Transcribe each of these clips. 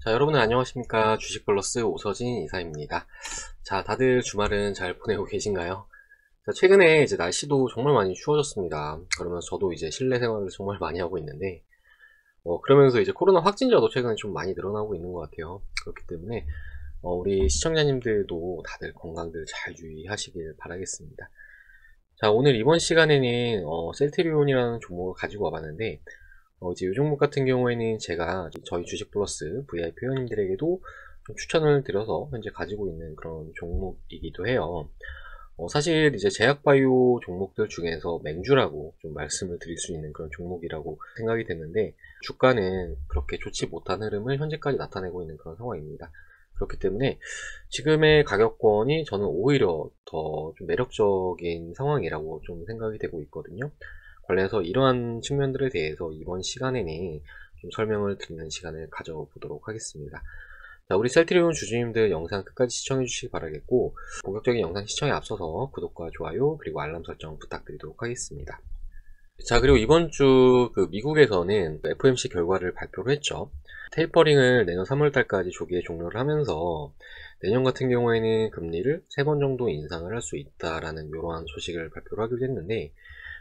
자, 여러분 안녕하십니까. 주식플러스 오서진 이사입니다. 자, 다들 주말은 잘 보내고 계신가요? 자, 최근에 이제 날씨도 정말 많이 추워졌습니다. 그러면서 저도 이제 실내 생활을 정말 많이 하고 있는데, 그러면서 이제 코로나 확진자도 최근에 좀 많이 늘어나고 있는 것 같아요. 그렇기 때문에, 우리 시청자님들도 다들 건강들 잘 유의하시길 바라겠습니다. 자, 오늘 이번 시간에는, 셀트리온이라는 종목을 가지고 와봤는데, 이제 이 종목 같은 경우에는 제가 저희 주식 플러스 VIP 회원님들에게도 좀 추천을 드려서 현재 가지고 있는 그런 종목이기도 해요. 사실 이제 제약바이오 종목들 중에서 맹주라고 좀 말씀을 드릴 수 있는 그런 종목이라고 생각이 됐는데, 주가는 그렇게 좋지 못한 흐름을 현재까지 나타내고 있는 그런 상황입니다. 그렇기 때문에 지금의 가격권이 저는 오히려 더 좀 매력적인 상황이라고 좀 생각이 되고 있거든요. 관련해서 이러한 측면들에 대해서 이번 시간에는 좀 설명을 드리는 시간을 가져보도록 하겠습니다. 자, 우리 셀트리온 주주님들 영상 끝까지 시청해 주시기 바라겠고, 본격적인 영상 시청에 앞서서 구독과 좋아요 그리고 알람 설정 부탁드리도록 하겠습니다. 자, 그리고 이번 주 미국에서는 FOMC 결과를 발표를 했죠. 테이퍼링을 내년 3월달까지 조기에 종료를 하면서 내년 같은 경우에는 금리를 3번 정도 인상을 할 수 있다라는 이러한 소식을 발표를 하기도 했는데,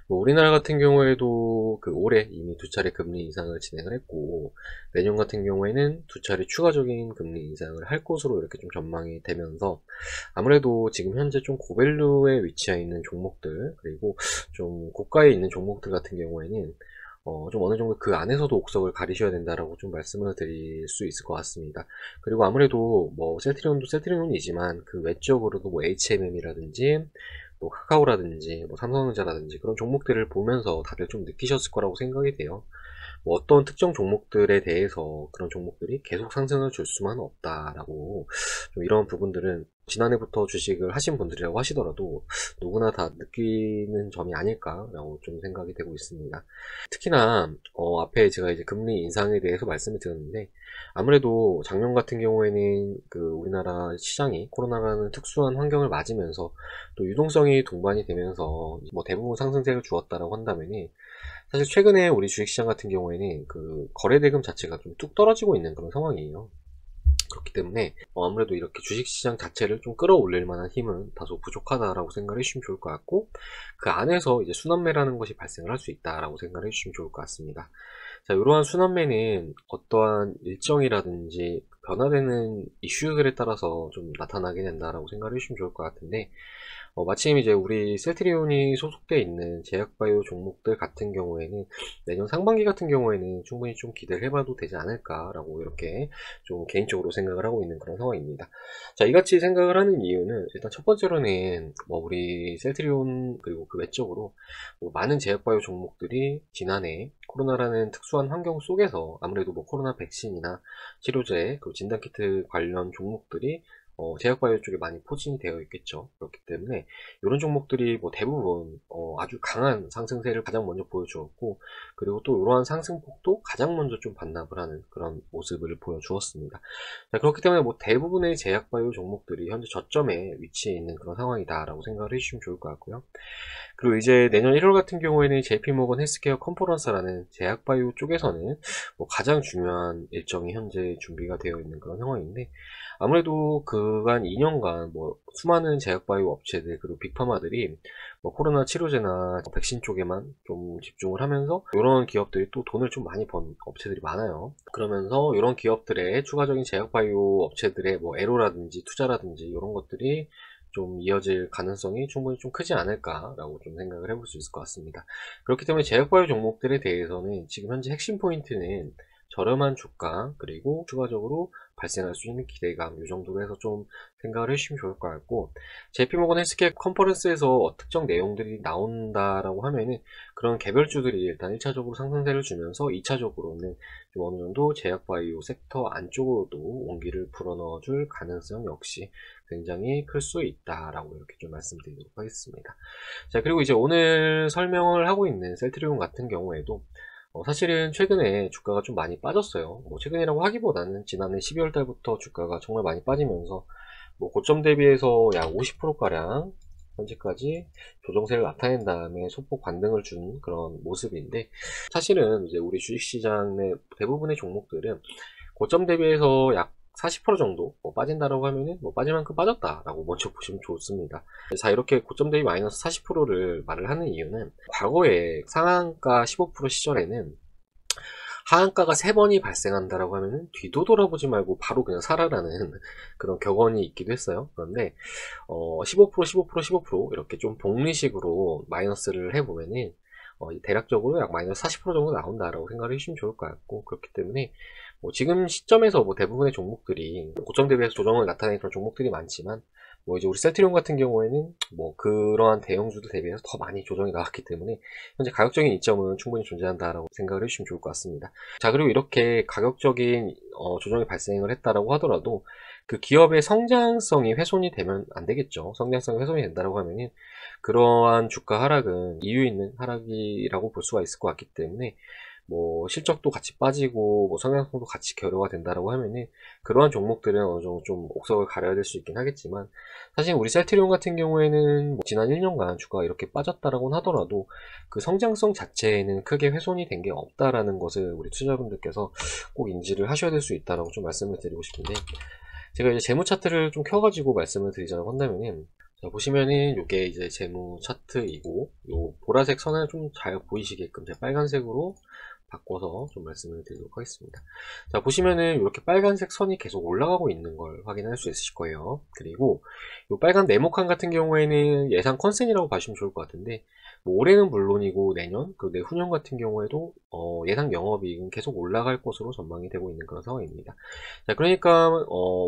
우리나라 같은 경우에도 올해 이미 2차례 금리 인상을 진행을 했고, 내년 같은 경우에는 2차례 추가적인 금리 인상을 할 것으로 이렇게 좀 전망이 되면서, 아무래도 지금 현재 좀 고밸류에 위치해 있는 종목들, 그리고 좀 고가에 있는 종목들 같은 경우에는 좀 어느 정도 그 안에서도 옥석을 가리셔야 된다라고 좀 말씀을 드릴 수 있을 것 같습니다. 그리고 아무래도 뭐 셀트리온도 셀트리온이지만 그 외적으로도 뭐 HMM이라든지 뭐 카카오라든지 뭐 삼성전자라든지 그런 종목들을 보면서 다들 좀 느끼셨을 거라고 생각이 돼요. 뭐 어떤 특정 종목들에 대해서 그런 종목들이 계속 상승을 줄 수만 없다라고, 좀 이런 부분들은 지난해부터 주식을 하신 분들이라고 하시더라도 누구나 다 느끼는 점이 아닐까라고 좀 생각이 되고 있습니다. 특히나 앞에 제가 이제 금리 인상에 대해서 말씀을 드렸는데, 아무래도 작년 같은 경우에는 우리나라 시장이 코로나라는 특수한 환경을 맞으면서 또 유동성이 동반이 되면서 뭐 대부분 상승세를 주었다라고 한다면은, 사실 최근에 우리 주식시장 같은 경우에는 거래대금 자체가 좀 뚝 떨어지고 있는 그런 상황이에요. 그렇기 때문에 아무래도 이렇게 주식시장 자체를 좀 끌어올릴 만한 힘은 다소 부족하다라고 생각을 해주시면 좋을 것 같고, 그 안에서 이제 순환매라는 것이 발생을 할 수 있다라고 생각을 해주시면 좋을 것 같습니다. 자, 이러한 순환매는 어떠한 일정이라든지 변화되는 이슈들에 따라서 좀 나타나게 된다라고 생각을 해주시면 좋을 것 같은데, 마침 이제 우리 셀트리온이 소속되어 있는 제약바이오 종목들 같은 경우에는 내년 상반기 같은 경우에는 충분히 좀 기대를 해봐도 되지 않을까라고 이렇게 좀 개인적으로 생각을 하고 있는 그런 상황입니다. 자, 이같이 생각을 하는 이유는 일단 첫 번째로는 뭐 우리 셀트리온 그리고 그 외적으로 뭐 많은 제약바이오 종목들이 지난해 코로나라는 특수한 환경 속에서 아무래도 뭐 코로나 백신이나 치료제 그리고 진단키트 관련 종목들이 제약바이오 쪽에 많이 포진이 되어 있겠죠. 그렇기 때문에 이런 종목들이 뭐 대부분 아주 강한 상승세를 가장 먼저 보여주었고, 그리고 또 이러한 상승폭도 가장 먼저 좀 반납을 하는 그런 모습을 보여주었습니다. 자, 그렇기 때문에 뭐 대부분의 제약바이오 종목들이 현재 저점에 위치해 있는 그런 상황이다라고 생각을 해주시면 좋을 것 같고요. 그리고 이제 내년 1월 같은 경우에는 JP모건 헬스케어 컨퍼런스라는 제약바이오 쪽에서는 뭐 가장 중요한 일정이 현재 준비가 되어 있는 그런 상황인데, 아무래도 그간 2년간 뭐 수많은 제약바이오 업체들 그리고 빅파마들이 뭐 코로나 치료제나 백신 쪽에만 좀 집중을 하면서 이런 기업들이 또 돈을 좀 많이 번 업체들이 많아요. 그러면서 이런 기업들의 추가적인 제약바이오 업체들의 뭐 애로라든지 투자라든지 이런 것들이 좀 이어질 가능성이 충분히 좀 크지 않을까라고 좀 생각을 해볼 수 있을 것 같습니다. 그렇기 때문에 제약바이오 종목들에 대해서는 지금 현재 핵심 포인트는 저렴한 주가 그리고 추가적으로 발생할 수 있는 기대감, 이 정도로 해서 좀 생각을 해주시면 좋을 것 같고, JP모건 헬스케어 컨퍼런스에서 특정 내용들이 나온다라고 하면은 그런 개별주들이 일단 1차적으로 상승세를 주면서 2차적으로는 좀 어느 정도 제약바이오 섹터 안쪽으로도 온기를 불어넣어 줄 가능성 역시 굉장히 클 수 있다라고 이렇게 좀 말씀드리도록 하겠습니다. 자, 그리고 이제 오늘 설명을 하고 있는 셀트리온 같은 경우에도 사실은 최근에 주가가 좀 많이 빠졌어요. 뭐 최근이라고 하기보다는 지난해 12월 달부터 주가가 정말 많이 빠지면서 뭐 고점 대비해서 약 50%가량 현재까지 조정세를 나타낸 다음에 소폭 반등을 준 그런 모습인데, 사실은 이제 우리 주식시장의 대부분의 종목들은 고점 대비해서 약 40% 정도 빠진다라고 하면은 빠질 만큼 빠졌다라고 먼저 보시면 좋습니다. 자, 이렇게 고점 대비 마이너스 40%를 말을 하는 이유는 과거에 상한가 15% 시절에는 하한가가 3번이 발생한다라고 하면은 뒤도 돌아보지 말고 바로 그냥 사라라는 그런 격언이 있기도 했어요. 그런데 15%, 15%, 15% 이렇게 좀 복리식으로 마이너스를 해보면은 대략적으로 약 마이너스 40% 정도 나온다라고 생각을 해주시면 좋을 것 같고, 그렇기 때문에 지금 시점에서 대부분의 종목들이 고점 대비해서 조정을 나타내는 그런 종목들이 많지만, 이제 우리 셀트리온 같은 경우에는 그러한 대형주들 대비해서 더 많이 조정이 나왔기 때문에 현재 가격적인 이점은 충분히 존재한다라고 생각을 해주시면 좋을 것 같습니다. 자, 그리고 이렇게 가격적인 조정이 발생을 했다라고 하더라도 그 기업의 성장성이 훼손이 되면 안 되겠죠. 성장성이 훼손이 된다라고 하면은 그러한 주가 하락은 이유 있는 하락이라고 볼 수가 있을 것 같기 때문에 실적도 같이 빠지고 성장성도 같이 결여가 된다라고 하면은 그러한 종목들은 어느 정도 좀 옥석을 가려야 될 수 있긴 하겠지만, 사실 우리 셀트리온 같은 경우에는 지난 1년간 주가가 이렇게 빠졌다라고는 하더라도 그 성장성 자체에는 크게 훼손이 된 게 없다라는 것을 우리 투자자분들께서 꼭 인지를 하셔야 될 수 있다라고 좀 말씀을 드리고 싶은데, 제가 이제 재무 차트를 좀 켜가지고 말씀을 드리자고 한다면은, 자, 보시면은 요게 이제 재무 차트이고, 요 보라색 선을 좀 잘 보이시게끔 제가 빨간색으로 바꿔서 좀 말씀을 드리도록 하겠습니다. 자, 보시면은 이렇게 빨간색 선이 계속 올라가고 있는 걸 확인할 수 있으실 거예요. 그리고 이 빨간 네모칸 같은 경우에는 예상 컨센이라고 봐주시면 좋을 것 같은데, 올해는 물론이고 내년 그리고 내후년 같은 경우에도 예상 영업이익은 계속 올라갈 것으로 전망이 되고 있는 그런 상황입니다. 자, 그러니까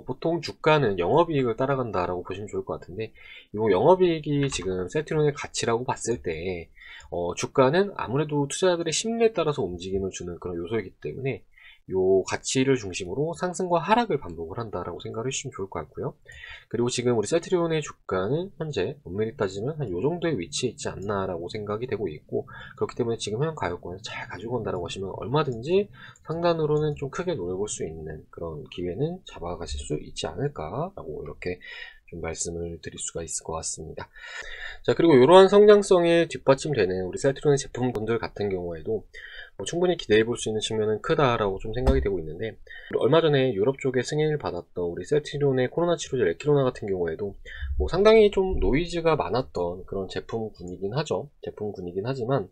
보통 주가는 영업이익을 따라간다라고 보시면 좋을 것 같은데, 이 영업이익이 지금 셀트리온의 가치라고 봤을 때 주가는 아무래도 투자자들의 심리에 따라서 움직임을 주는 그런 요소이기 때문에 요 가치를 중심으로 상승과 하락을 반복을 한다라고 생각을 해주시면 좋을 것 같고요. 그리고 지금 우리 셀트리온의 주가는 현재 엄밀히 따지면 한 요 정도의 위치에 있지 않나라고 생각이 되고 있고, 그렇기 때문에 지금 현 가격권에서 잘 가지고 온다라고 하시면 얼마든지 상단으로는 좀 크게 노려볼 수 있는 그런 기회는 잡아가실 수 있지 않을까라고 이렇게 좀 말씀을 드릴 수가 있을 것 같습니다. 자, 그리고 이러한 성장성에 뒷받침되는 우리 셀트리온의 제품군들 같은 경우에도 충분히 기대해 볼 수 있는 측면은 크다라고 좀 생각이 되고 있는데, 얼마 전에 유럽 쪽에 승인을 받았던 우리 셀트리온의 코로나 치료제 레키로나 같은 경우에도 상당히 좀 노이즈가 많았던 그런 제품군이긴 하죠. 제품군이긴 하지만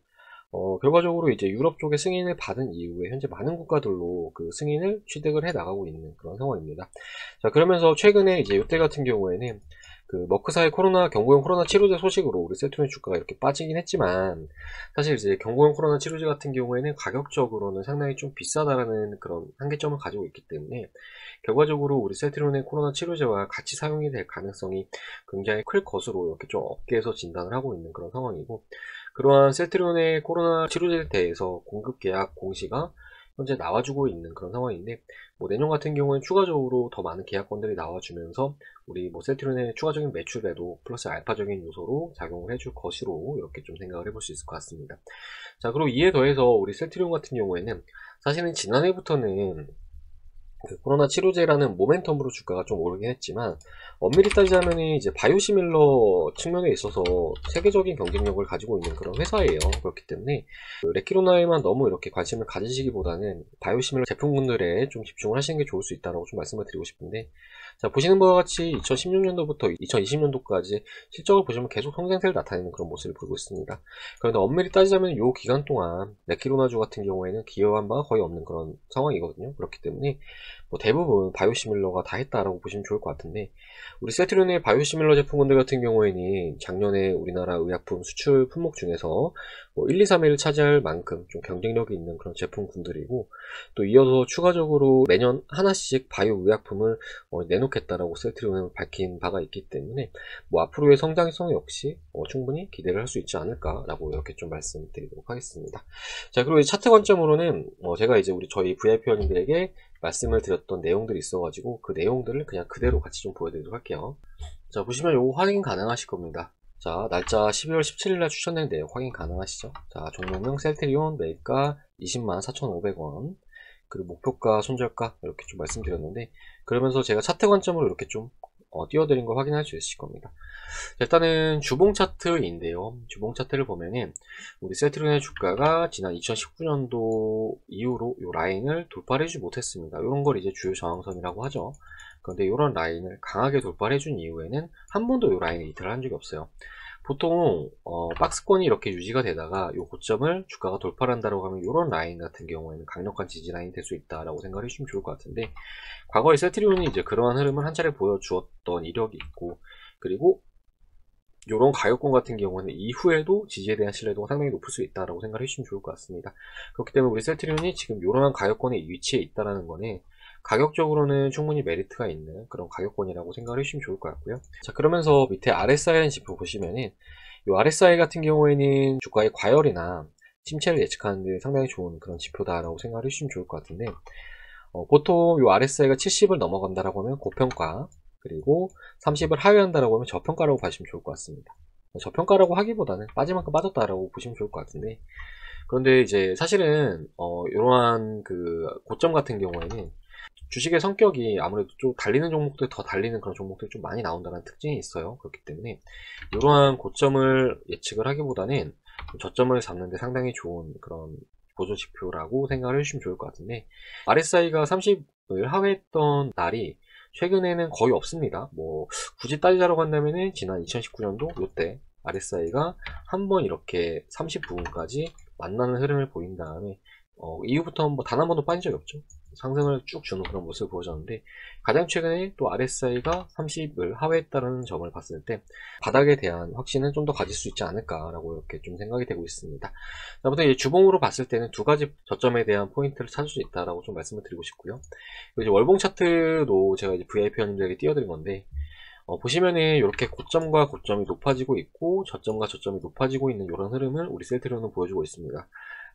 결과적으로 이제 유럽 쪽에 승인을 받은 이후에 현재 많은 국가들로 그 승인을 취득을 해 나가고 있는 그런 상황입니다. 자, 그러면서 최근에 이제 이때 같은 경우에는 그 머크사의 경구용 코로나 치료제 소식으로 우리 셀트리온 주가가 이렇게 빠지긴 했지만, 사실 이제 경구용 코로나 치료제 같은 경우에는 가격적으로는 상당히 좀 비싸다라는 그런 한계점을 가지고 있기 때문에 결과적으로 우리 셀트리온의 코로나 치료제와 같이 사용이 될 가능성이 굉장히 클 것으로 이렇게 좀 업계에서 진단을 하고 있는 그런 상황이고, 그러한 셀트리온의 코로나 치료제에 대해서 공급 계약 공시가 현재 나와주고 있는 그런 상황인데, 내년 같은 경우는 추가적으로 더 많은 계약권들이 나와주면서 우리 셀트리온의 추가적인 매출에도 플러스 알파적인 요소로 작용을 해줄 것으로 이렇게 좀 생각을 해볼 수 있을 것 같습니다. 자, 그리고 이에 더해서 우리 셀트리온 같은 경우에는 사실은 지난해부터는 그 코로나 치료제라는 모멘텀으로 주가가 좀 오르긴 했지만, 엄밀히 따지자면 이제 바이오시밀러 측면에 있어서 세계적인 경쟁력을 가지고 있는 그런 회사예요. 그렇기 때문에 그 레키로나에만 너무 이렇게 관심을 가지시기보다는 바이오시밀러 제품군들에 좀 집중을 하시는 게 좋을 수 있다고 좀 말씀을 드리고 싶은데, 자, 보시는 바와 같이 2016년도부터 2020년도까지 실적을 보시면 계속 성장세를 나타내는 그런 모습을 보이고 있습니다. 그런데 엄밀히 따지자면 이 기간 동안 레키로나주 같은 경우에는 기여한 바가 거의 없는 그런 상황이거든요. 그렇기 때문에 대부분 바이오시밀러가 다 했다라고 보시면 좋을 것 같은데, 우리 셀트리온의 바이오시밀러 제품군들 같은 경우에는 작년에 우리나라 의약품 수출 품목 중에서 1, 2, 3위를 차지할 만큼 좀 경쟁력이 있는 그런 제품군들이고, 또 이어서 추가적으로 매년 하나씩 바이오 의약품을 내놓겠다라고 셀트리온은 밝힌 바가 있기 때문에 앞으로의 성장성 역시 충분히 기대를 할 수 있지 않을까라고 이렇게 좀 말씀드리도록 하겠습니다. 자, 그리고 차트 관점으로는 제가 이제 저희 VIP원님들에게 말씀을 드렸던 내용들이 있어가지고 그 내용들을 그냥 그대로 같이 좀 보여드리도록 할게요. 자, 보시면 요거 확인 가능하실 겁니다. 자, 날짜 12월 17일날 추천된 내용 확인 가능하시죠? 자, 종목명 셀트리온, 매입가 204,500원, 그리고 목표가, 손절가 이렇게 좀 말씀드렸는데, 그러면서 제가 차트 관점으로 이렇게 좀 띄워드린 걸 확인할 수 있으실 겁니다. 자, 일단은 주봉 차트인데요. 주봉 차트를 보면은 우리 셀트리온의 주가가 지난 2019년도 이후로 이 라인을 돌파를 해주지 못했습니다. 이런 걸 이제 주요 저항선이라고 하죠. 그런데 이런 라인을 강하게 돌파를 해준 이후에는 한 번도 이 라인에 이탈을 한 적이 없어요. 보통 박스권이 이렇게 유지가 되다가 이 고점을 주가가 돌파를 한다고 하면 이런 라인 같은 경우에는 강력한 지지 라인이 될 수 있다라고 생각을 해주시면 좋을 것 같은데, 과거에 셀트리온이 이제 그러한 흐름을 한 차례 보여주었던 이력이 있고, 그리고 이런 가격권 같은 경우는 이후에도 지지에 대한 신뢰도가 상당히 높을 수 있다라고 생각을 해주시면 좋을 것 같습니다. 그렇기 때문에 우리 셀트리온이 지금 이러한 가격권에 위치해 있다라는 거는 가격적으로는 충분히 메리트가 있는 그런 가격권이라고 생각을 해주시면 좋을 것 같고요. 자, 그러면서 밑에 RSI라는 지표 보시면은 이 RSI 같은 경우에는 주가의 과열이나 침체를 예측하는 데 상당히 좋은 그런 지표다라고 생각을 해주시면 좋을 것 같은데, 보통 이 RSI가 70을 넘어간다라고 하면 고평가, 그리고 30을 하회한다라고 하면 저평가라고 봐주시면 좋을 것 같습니다. 저평가라고 하기보다는 빠질 만큼 빠졌다라고 보시면 좋을 것 같은데, 그런데 이제 사실은 이러한 그 고점 같은 경우에는 주식의 성격이 아무래도 좀 달리는 종목들, 더 달리는 그런 종목들이 좀 많이 나온다는 특징이 있어요. 그렇기 때문에 이러한 고점을 예측을 하기보다는 저점을 잡는데 상당히 좋은 그런 보조 지표라고 생각을 해주시면 좋을 것 같은데, RSI가 30을 하회했던 날이 최근에는 거의 없습니다. 뭐 굳이 따지자고 한다면은 지난 2019년도 이때 RSI가 한번 이렇게 30 부분까지 만나는 흐름을 보인 다음에 이후부터는 뭐 단 한 번도 빠진 적이 없죠. 상승을 쭉 주는 그런 모습을 보여줬는데, 가장 최근에 또 RSI가 30을 하회했다는 점을 봤을 때 바닥에 대한 확신은 좀 더 가질 수 있지 않을까라고 이렇게 좀 생각이 되고 있습니다. 아무튼 이제 주봉으로 봤을 때는 두 가지 저점에 대한 포인트를 찾을 수 있다라고 좀 말씀을 드리고 싶고요. 그리고 이제 월봉 차트도 제가 이제 VIP 회원님들에게 띄워드린 건데, 보시면은 이렇게 고점과 고점이 높아지고 있고 저점과 저점이 높아지고 있는 이런 흐름을 우리 셀트리온은 보여주고 있습니다.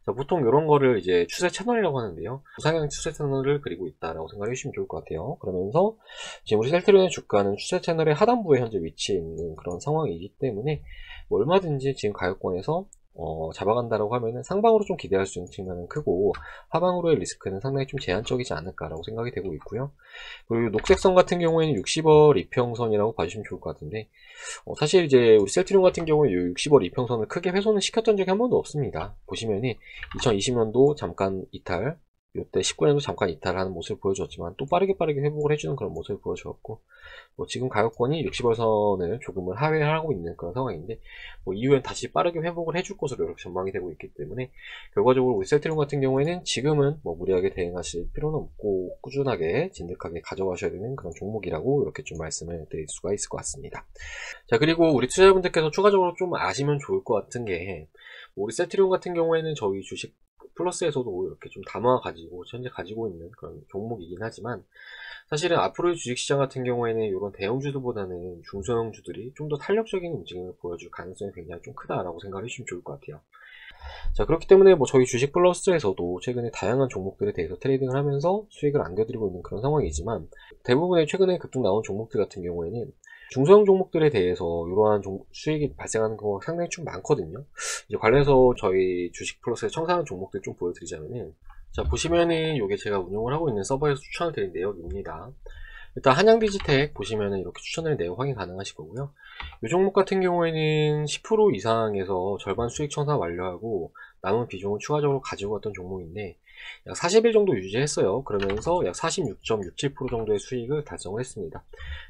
자, 보통 이런 거를 이제 추세 채널이라고 하는데요. 우상향 추세 채널을 그리고 있다라고 생각해 주시면 좋을 것 같아요. 그러면서 지금 우리 셀트리온의 주가는 추세 채널의 하단부에 현재 위치해 있는 그런 상황이기 때문에 뭐 얼마든지 지금 가격권에서 잡아간다라고 하면은 상방으로 좀 기대할 수 있는 측면은 크고, 하방으로의 리스크는 상당히 좀 제한적이지 않을까라고 생각이 되고 있고요. 그리고 녹색선 같은 경우에는 60월 이평선이라고 봐주시면 좋을 것 같은데, 사실 이제 우리 셀트리온 같은 경우에 이 60월 이평선을 크게 훼손을 시켰던 적이 한 번도 없습니다. 보시면은 2020년도 잠깐 이탈, 이때 19년도 잠깐 이탈하는 모습을 보여줬지만 또 빠르게 회복을 해주는 그런 모습을 보여주었고, 뭐 지금 가격권이 60월선을 조금은 하회하고 있는 그런 상황인데, 뭐 이후엔 다시 빠르게 회복을 해줄 것으로 이렇게 전망이 되고 있기 때문에, 결과적으로 우리 셀트리온 같은 경우에는 지금은 뭐 무리하게 대응하실 필요는 없고 꾸준하게 진득하게 가져가셔야 되는 그런 종목이라고 이렇게 좀 말씀을 드릴 수가 있을 것 같습니다. 자, 그리고 우리 투자자분들께서 추가적으로 좀 아시면 좋을 것 같은 게, 우리 셀트리온 같은 경우에는 저희 주식 플러스에서도 이렇게 좀 담아 가지고 현재 가지고 있는 그런 종목이긴 하지만, 사실은 앞으로의 주식시장 같은 경우에는 이런 대형주들보다는 중소형주들이 좀 더 탄력적인 움직임을 보여줄 가능성이 굉장히 좀 크다라고 생각해 주시면 좋을 것 같아요. 자, 그렇기 때문에 뭐 저희 주식 플러스에서도 최근에 다양한 종목들에 대해서 트레이딩을 하면서 수익을 안겨드리고 있는 그런 상황이지만, 대부분의 최근에 급등 나온 종목들 같은 경우에는 중소형 종목들에 대해서 이러한 수익이 발생하는 경우가 상당히 좀 많거든요. 이제 관련해서 저희 주식 플러스의 청산한 종목들 좀 보여드리자면은, 자, 보시면은 이게 제가 운영을 하고 있는 서버에서 추천을 드린 내역입니다. 일단 한양디지텍 보시면은 이렇게 추천을 내역 확인 가능하실 거고요. 이 종목 같은 경우에는 10% 이상에서 절반 수익 청산 완료하고 남은 비중을 추가적으로 가지고 왔던 종목인데, 약 40일 정도 유지했어요. 그러면서 약 46.67% 정도의 수익을 달성을 했습니다.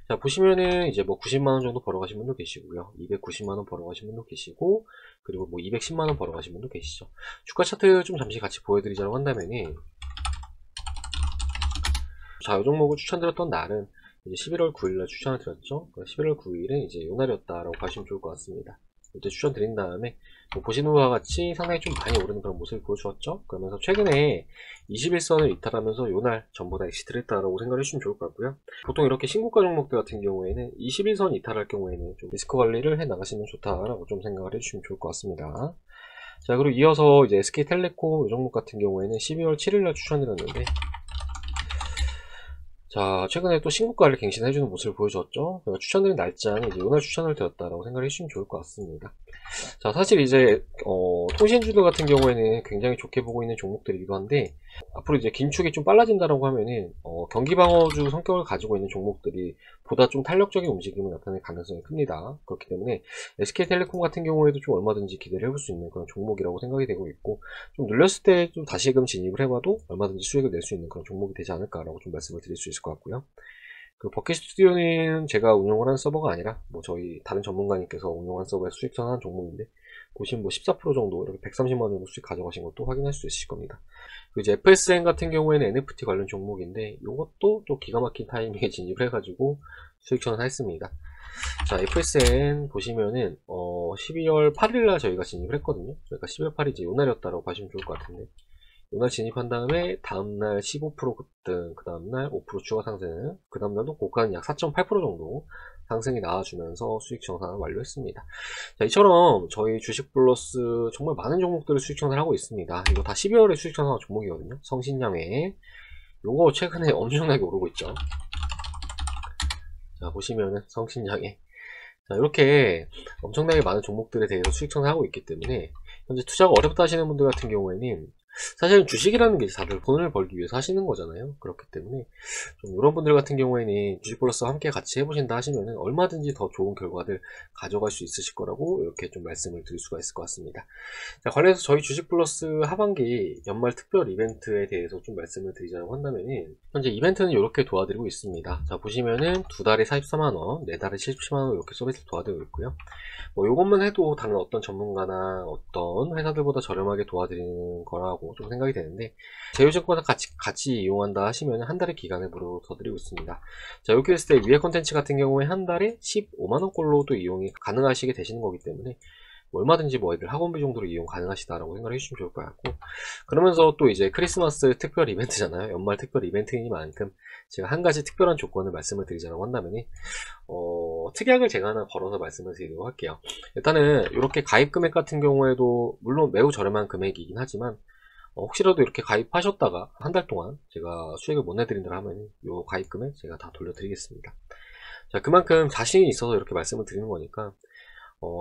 자, 보시면은 이제 뭐 90만원 정도 벌어가신 분도 계시고요. 290만원 벌어가신 분도 계시고, 그리고 뭐 210만원 벌어가신 분도 계시죠. 주가 차트 좀 잠시 같이 보여드리자고 한다면은, 자, 이 종목을 추천드렸던 날은 이제 11월 9일날 추천을 드렸죠. 11월 9일은 이제 요 날이었다라고 봐주시면 좋을 것 같습니다. 이때 추천드린 다음에 뭐 보시는 바와 같이 상당히 좀 많이 오르는 그런 모습을 보여주었죠. 그러면서 최근에 21선을 이탈하면서 요날 전부 다 엑시트를 했다라고 생각을 해주시면 좋을 것 같고요. 보통 이렇게 신고가 종목들 같은 경우에는 21선 이탈할 경우에는 좀 리스크 관리를 해 나가시면 좋다라고 좀 생각을 해주시면 좋을 것 같습니다. 자, 그리고 이어서 이제 SK텔레콤 이 종목 같은 경우에는 12월 7일날 추천드렸는데, 자, 최근에 또 신고가를 갱신해주는 모습을 보여줬죠. 추천드린 날짜는 이제 오늘 추천을 드렸다라고 생각을 해주시면 좋을 것 같습니다. 자, 사실 이제 통신주들 같은 경우에는 굉장히 좋게 보고 있는 종목들이기도 한데, 앞으로 이제 긴축이 좀 빨라진다라고 하면은 경기방어주 성격을 가지고 있는 종목들이 보다 좀 탄력적인 움직임을 나타낼 가능성이 큽니다. 그렇기 때문에 SK텔레콤 같은 경우에도 좀 얼마든지 기대를 해볼 수 있는 그런 종목이라고 생각이 되고 있고, 좀 눌렸을 때 좀 다시금 진입을 해봐도 얼마든지 수익을 낼 수 있는 그런 종목이 되지 않을까라고 좀 말씀을 드릴 수 있을 것 같고요. 그 버킷 스튜디오는 제가 운영을 하는 서버가 아니라 뭐 저희 다른 전문가님께서 운영한 서버에서 수익 전환한 종목인데, 보시면 뭐 14% 정도 이렇게 130만 원 수익 가져가신 것도 확인할 수 있으실 겁니다. 그리고 이제 FSN 같은 경우에는 NFT 관련 종목인데, 이것도 또 기가 막힌 타이밍에 진입을 해가지고 수익 전환했습니다. 자, FSN 보시면은 12월 8일날 저희가 진입을 했거든요. 그러니까 12월 8일이 요날이었다라고 보시면 좋을 것 같은데, 요날 진입한 다음에 다음날 15% 급등, 그 다음날 5% 추가 상승, 그 다음날도 고가는 약 4.8% 정도 상승이 나와주면서 수익 정산을 완료했습니다. 자, 이처럼 저희 주식 플러스 정말 많은 종목들을 수익 정산을 하고 있습니다. 이거 다 12월에 수익 정산한 종목이거든요. 성신양회, 요거 최근에 엄청나게 오르고 있죠. 자, 보시면은 성신양회, 자, 이렇게 엄청나게 많은 종목들에 대해서 수익 정산하고 있기 때문에 현재 투자가 어렵다 하시는 분들 같은 경우에는 사실은 주식이라는 게 다들 돈을 벌기 위해서 하시는 거잖아요. 그렇기 때문에 좀 이런 분들 같은 경우에는 주식 플러스와 함께 같이 해보신다 하시면은 얼마든지 더 좋은 결과들 가져갈 수 있으실 거라고 이렇게 좀 말씀을 드릴 수가 있을 것 같습니다. 자, 관련해서 저희 주식 플러스 하반기 연말 특별 이벤트에 대해서 좀 말씀을 드리자고 한다면은, 현재 이벤트는 이렇게 도와드리고 있습니다. 자, 보시면은 2달에 44만원, 4달에 77만원 이렇게 서비스를 도와드리고 있고요. 뭐 요것만 해도 다른 어떤 전문가나 어떤 회사들보다 저렴하게 도와드리는 거라고 좀 생각이 되는데, 제휴증권을 같이 이용한다 하시면 한 달의 기간을 무료로 더 드리고 있습니다. 자, 이렇게 했을 때 위에 콘텐츠 같은 경우에 한 달에 15만원꼴로도 이용이 가능하시게 되시는 거기 때문에 뭐 얼마든지 뭐 애들 학원비 정도로 이용 가능하시다라고 생각을 해주시면 좋을 것 같고, 그러면서 또 이제 크리스마스 특별 이벤트잖아요. 연말 특별 이벤트이니만큼 제가 한 가지 특별한 조건을 말씀을 드리자고 한다면, 특약을 제가 하나 걸어서 말씀을 드리도록 할게요. 일단은 이렇게 가입 금액 같은 경우에도 물론 매우 저렴한 금액이긴 하지만, 혹시라도 이렇게 가입하셨다가 한 달 동안 제가 수익을 못 내드린다 하면 이 가입 금액 제가 다 돌려드리겠습니다. 자, 그만큼 자신이 있어서 이렇게 말씀을 드리는 거니까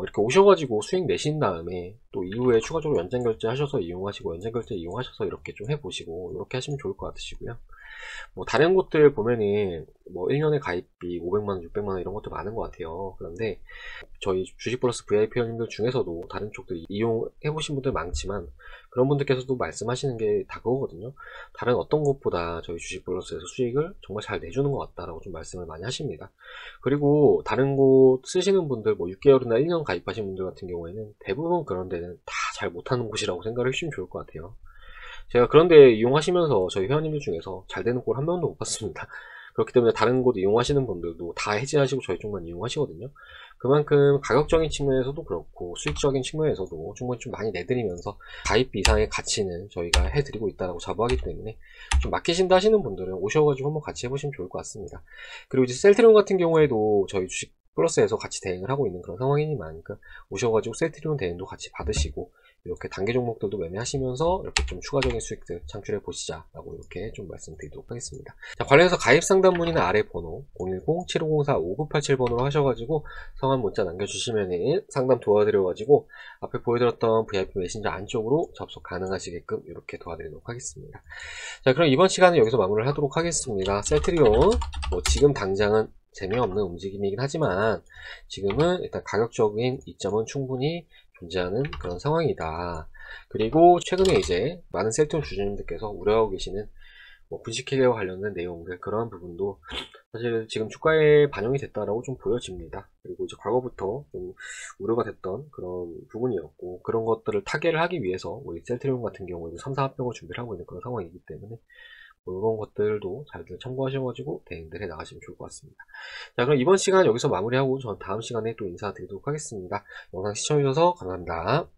이렇게 오셔가지고 수익 내신 다음에 또 이후에 추가적으로 연장 결제 하셔서 이용하시고, 연장 결제 이용하셔서 이렇게 좀 해보시고 이렇게 하시면 좋을 것 같으시고요. 뭐 다른 곳들 보면은 뭐 1년에 가입비 500만원, 600만원 이런 것도 많은 것 같아요. 그런데 저희 주식 플러스 VIP 회원님들 중에서도 다른 쪽들 이용해 보신 분들 많지만, 그런 분들께서도 말씀하시는 게 다 그거거든요. 다른 어떤 곳보다 저희 주식 플러스에서 수익을 정말 잘 내주는 것 같다라고 좀 말씀을 많이 하십니다. 그리고 다른 곳 쓰시는 분들, 뭐 6개월이나 1년 가입하신 분들 같은 경우에는 대부분 그런 데는 다 잘 못하는 곳이라고 생각을 해주시면 좋을 것 같아요. 제가 그런데 이용하시면서 저희 회원님들 중에서 잘 되는 꼴 한 명도 못 봤습니다. 그렇기 때문에 다른 곳 이용하시는 분들도 다 해지하시고 저희 쪽만 이용하시거든요. 그만큼 가격적인 측면에서도 그렇고 수익적인 측면에서도 충분히 좀 많이 내드리면서 가입비 이상의 가치는 저희가 해드리고 있다고 자부하기 때문에, 좀 맡기신다 하시는 분들은 오셔가지고 한번 같이 해보시면 좋을 것 같습니다. 그리고 이제 셀트리온 같은 경우에도 저희 주식 플러스에서 같이 대응을 하고 있는 그런 상황이니만, 오셔가지고 셀트리온 대응도 같이 받으시고 이렇게 단계 종목들도 매매하시면서 이렇게 좀 추가적인 수익들 창출해 보시자라고 이렇게 좀 말씀드리도록 하겠습니다. 자, 관련해서 가입 상담 문의는 아래 번호 010-7504-5987번으로 하셔가지고 성함 문자 남겨주시면 상담 도와드려가지고 앞에 보여드렸던 VIP 메신저 안쪽으로 접속 가능하시게끔 이렇게 도와드리도록 하겠습니다. 자, 그럼 이번 시간은 여기서 마무리를 하도록 하겠습니다. 셀트리온 뭐 지금 당장은 재미없는 움직임이긴 하지만 지금은 일단 가격적인 이점은 충분히 존재하는 그런 상황이다. 그리고 최근에 이제 많은 셀트리온 주주님들께서 우려하고 계시는 뭐 분식회계와 관련된 내용들, 그런 부분도 사실 지금 주가에 반영이 됐다라고 좀 보여집니다. 그리고 이제 과거부터 좀 우려가 됐던 그런 부분이었고, 그런 것들을 타개를 하기 위해서 우리 셀트리온 같은 경우에도 3, 4합병을 준비를 하고 있는 그런 상황이기 때문에 뭐 이런 것들도 잘들 참고하셔가지고 대응들 해 나가시면 좋을 것 같습니다. 자, 그럼 이번 시간 여기서 마무리하고 전 다음 시간에 또 인사드리도록 하겠습니다. 영상 시청해주셔서 감사합니다.